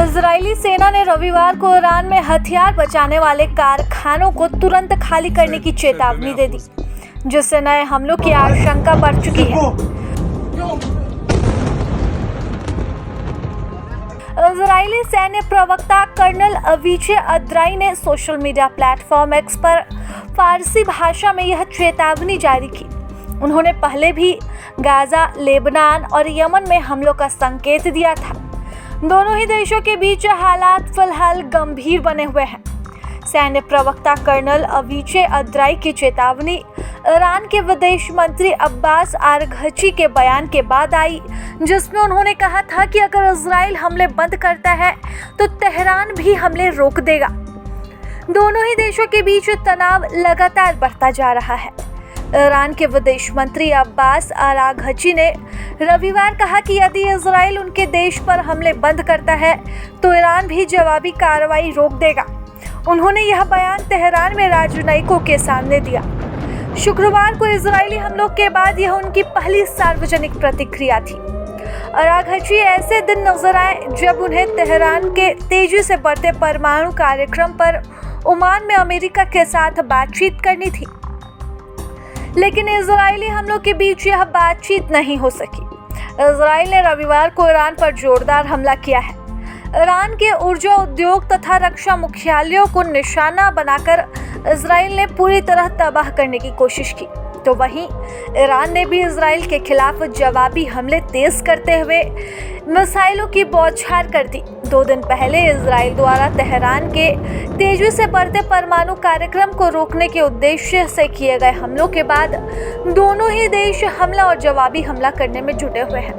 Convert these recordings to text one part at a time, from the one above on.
Israeli सेना ने रविवार को ईरान में हथियार बचाने वाले कारखानों को तुरंत खाली करने की चेतावनी दे दी, जिससे नए हमलों की आशंका बढ़ चुकी है। इजरायली सैन्य प्रवक्ता कर्नल अविचे अद्राई ने सोशल मीडिया प्लेटफॉर्म एक्स पर फारसी भाषा में यह चेतावनी जारी की। उन्होंने पहले भी गाजा, लेबनान और यमन में हमलों का संकेत दिया था। दोनों ही देशों के बीच हालात फिलहाल गंभीर बने हुए हैं। सैन्य प्रवक्ता कर्नल अविचे अद्राई की चेतावनी ईरान के विदेश मंत्री अब्बास आरघची के बयान के बाद आई, जिसमें उन्होंने कहा था कि अगर इजराइल हमले बंद करता है तो तेहरान भी हमले रोक देगा। दोनों ही देशों के बीच तनाव लगातार बढ़ता जा रहा है। ईरान के विदेश मंत्री अब्बास आराघची ने रविवार कहा कि यदि इजराइल उनके देश पर हमले बंद करता है तो ईरान भी जवाबी कार्रवाई रोक देगा। उन्होंने यह बयान तेहरान में राजनयिकों के सामने दिया। शुक्रवार को इजरायली हमलों के बाद यह उनकी पहली सार्वजनिक प्रतिक्रिया थी। आराघची ऐसे दिन नजर आए जब उन्हें तेहरान के तेजी से बढ़ते परमाणु कार्यक्रम पर ओमान में अमेरिका के साथ बातचीत करनी थी, लेकिन इजरायली हमलों के बीच यह बातचीत नहीं हो सकी। इजराइल ने रविवार को ईरान पर जोरदार हमला किया है। ईरान के ऊर्जा उद्योग तथा रक्षा मुख्यालयों को निशाना बनाकर इजराइल ने पूरी तरह तबाह करने की कोशिश की, तो वहीं ईरान ने भी इजराइल के खिलाफ जवाबी हमले तेज करते हुए मिसाइलों की बौछार कर दी। 2 दिन पहले इजराइल द्वारा तेहरान के तेजी से बढ़ते परमाणु कार्यक्रम को रोकने के उद्देश्य से किए गए हमलों के बाद दोनों ही देश हमला और जवाबी हमला करने में जुटे हुए हैं।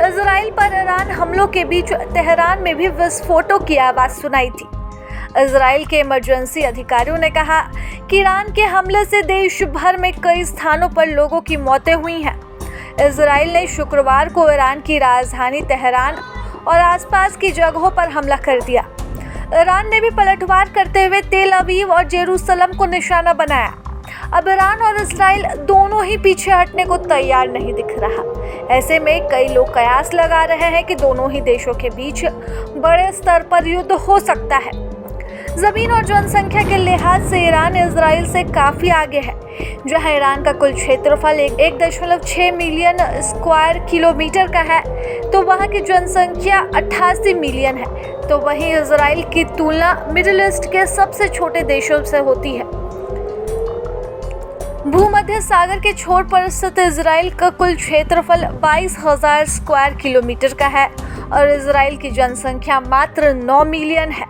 इजराइल पर ईरान हमलों के बीच तेहरान में भी विस्फोटों की आवाज सुनाई थी। इजराइल के इमरजेंसी अधिकारियों ने कहा कि ईरान के हमले से देश भर में कई स्थानों पर लोगों की मौतें हुई हैं। इजराइल ने शुक्रवार को ईरान की राजधानी तेहरान और आसपास की जगहों पर हमला कर दिया। ईरान ने भी पलटवार करते हुए तेल अवीव और जेरूसलम को निशाना बनाया। अब ईरान और इजराइल दोनों ही पीछे हटने को तैयार नहीं दिख रहा। ऐसे में कई लोग कयास लगा रहे हैं कि दोनों ही देशों के बीच बड़े स्तर पर युद्ध हो सकता है। जमीन और जनसंख्या के लिहाज से ईरान इजराइल से काफी आगे है। जहां ईरान का कुल क्षेत्रफल 1.6 मिलियन स्क्वायर किलोमीटर का है, तो वहां की जनसंख्या 88 मिलियन है। तो वहीं इजराइल की तुलना मिडिल ईस्ट के सबसे छोटे देशों से होती है। भूमध्य सागर के छोर पर स्थित इजराइल का कुल क्षेत्रफल 22,000 स्क्वायर किलोमीटर का है और इजराइल की जनसंख्या मात्र 9 मिलियन है।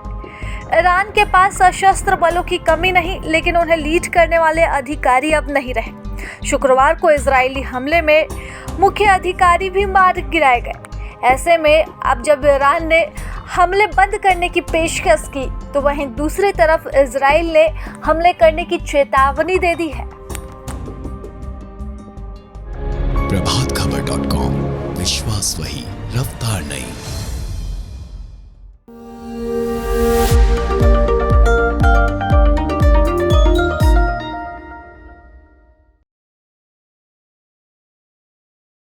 ईरान के पास सशस्त्र बलों की कमी नहीं, लेकिन उन्हें लीड करने वाले अधिकारी अब नहीं रहे। शुक्रवार को इजरायली हमले में मुख्य अधिकारी भी मार गिराए गए। ऐसे में अब जब ईरान ने हमले बंद करने की पेशकश की, तो वहीं दूसरी तरफ इजराइल ने हमले करने की चेतावनी दे दी है। प्रभातखबर.com, विश्वास वही, रफ्तार नहीं।